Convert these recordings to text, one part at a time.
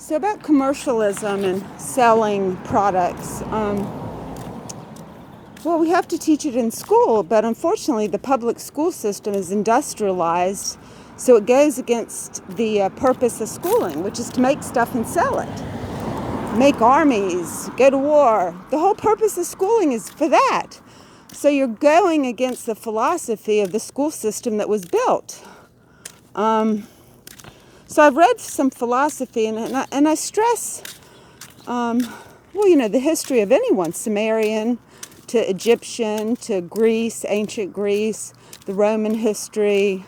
So about commercialism and selling products, well, we have to teach it in school, but unfortunately the public school system is industrialized, so it goes against the purpose of schooling, which is to make stuff and sell it. Make armies, go to war. The whole purpose of schooling is for that. So you're going against the philosophy of the school system that was built. So I've read some philosophy, and I stress, the history of anyone, Sumerian to Egyptian to Greece, ancient Greece, the Roman history,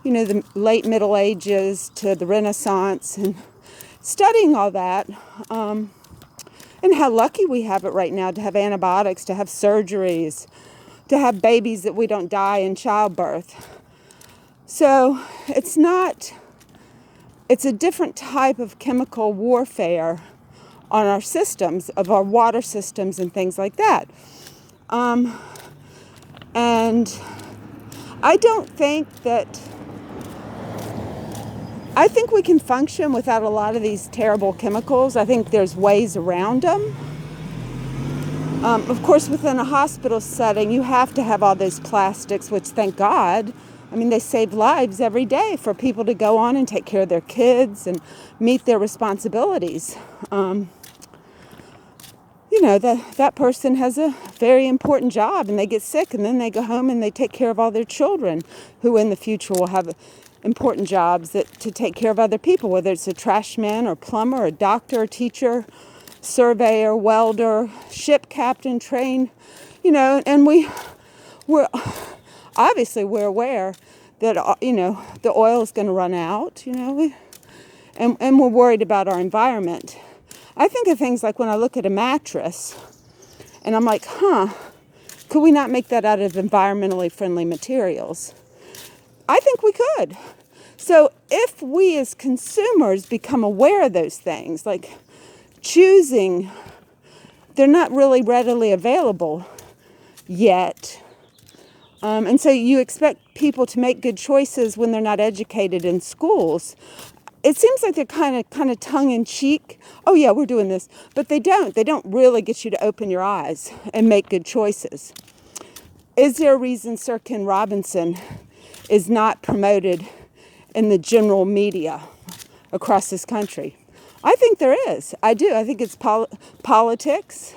the late Middle Ages to the Renaissance, and studying all that, and how lucky we have it right now to have antibiotics, to have surgeries, to have babies that we don't die in childbirth. So it's a different type of chemical warfare on our systems, of our water systems and things like that. And I think we can function without a lot of these terrible chemicals. I think there's ways around them. Of course, within a hospital setting, you have to have all those plastics, which, thank God, they save lives every day for people to go on and take care of their kids and meet their responsibilities. That person has a very important job, and they get sick, and then they go home and they take care of all their children, who in the future will have important jobs to take care of other people, whether it's a trash man or plumber or doctor or teacher, surveyor, welder, ship captain, train, and we're obviously aware that, the oil is going to run out, and we're worried about our environment. I think of things like when I look at a mattress and I'm like, could we not make that out of environmentally friendly materials? I think we could. So if we as consumers become aware of those things, like choosing, they're not really readily available yet. And so you expect people to make good choices when they're not educated in schools. It seems like they're kind of tongue-in-cheek. Oh yeah, we're doing this. But they don't really get you to open your eyes and make good choices. Is there a reason Sir Ken Robinson is not promoted in the general media across this country? I think there is. I do. I think it's politics.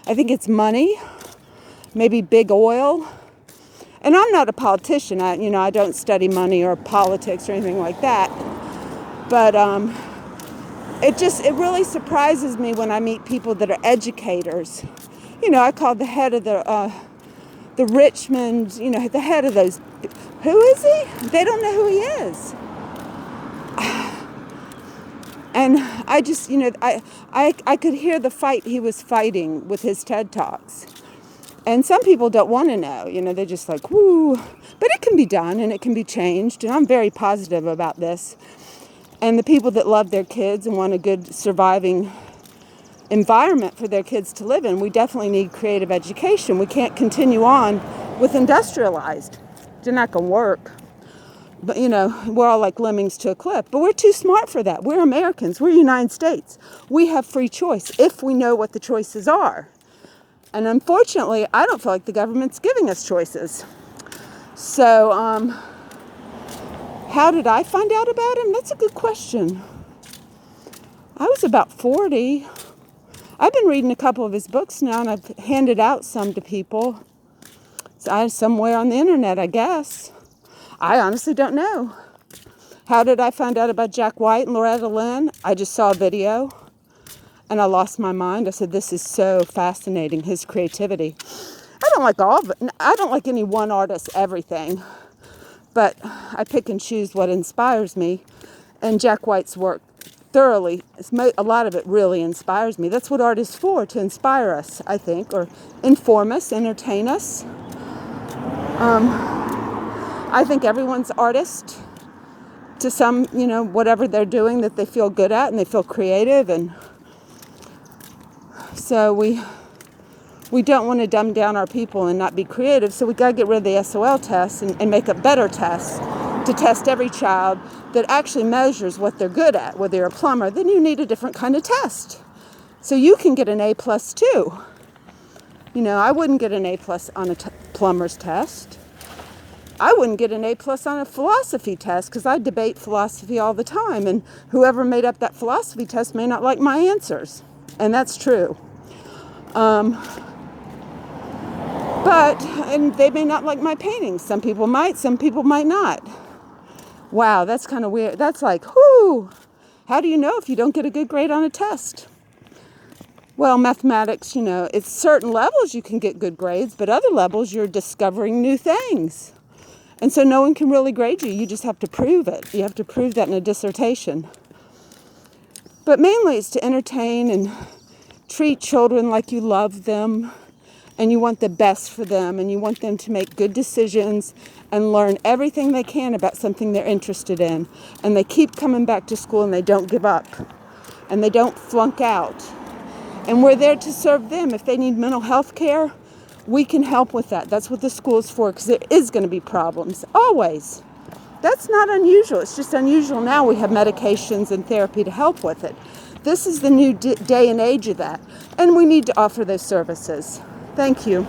I think it's money. Maybe big oil. And I'm not a politician. I don't study money or politics or anything like that. But it really surprises me when I meet people that are educators. I call the head of the Richmond, the head of those. Who is he? They don't know who he is. And I just, I could hear the fight he was fighting with his TED Talks. And some people don't want to know, they're just like, woo. But it can be done and it can be changed. And I'm very positive about this. And the people that love their kids and want a good surviving environment for their kids to live in, we definitely need creative education. We can't continue on with industrialized. They're not going to work. But, we're all like lemmings to a cliff. But we're too smart for that. We're Americans. We're United States. We have free choice if we know what the choices are. And unfortunately, I don't feel like the government's giving us choices. So, how did I find out about him? That's a good question. I was about 40. I've been reading a couple of his books now, and I've handed out some to people. Somewhere on the internet, I guess. I honestly don't know. How did I find out about Jack White and Loretta Lynn? I just saw a video, and I lost my mind. I said, this is so fascinating, his creativity. I don't like all of it. I don't like any one artist, everything. But I pick and choose what inspires me. And Jack White's work thoroughly, a lot of it really inspires me. That's what art is for, to inspire us, I think, or inform us, entertain us. I think everyone's artist to some, whatever they're doing that they feel good at and they feel creative. And so we don't want to dumb down our people and not be creative, so we got to get rid of the SOL tests and make up better tests to test every child that actually measures what they're good at, whether you're a plumber, then you need a different kind of test. So you can get an A+ too. You know, I wouldn't get an A+ on a plumber's test. I wouldn't get an A+ on a philosophy test because I debate philosophy all the time, and whoever made up that philosophy test may not like my answers. And that's true. And they may not like my paintings. Some people might, some people might not. Wow, that's kind of weird. That's like, whoo, how do you know if you don't get a good grade on a test? Well, mathematics, you know, it's certain levels you can get good grades, but other levels you're discovering new things. And so no one can really grade you. You just have to prove it. You have to prove that in a dissertation. But mainly it's to entertain and treat children like you love them and you want the best for them and you want them to make good decisions and learn everything they can about something they're interested in. And they keep coming back to school and they don't give up and they don't flunk out. And we're there to serve them. If they need mental health care, we can help with that. That's what the school is for, because there is going to be problems, always. That's not unusual. It's just unusual now we have medications and therapy to help with it. This is the new day and age of that, and we need to offer those services. Thank you.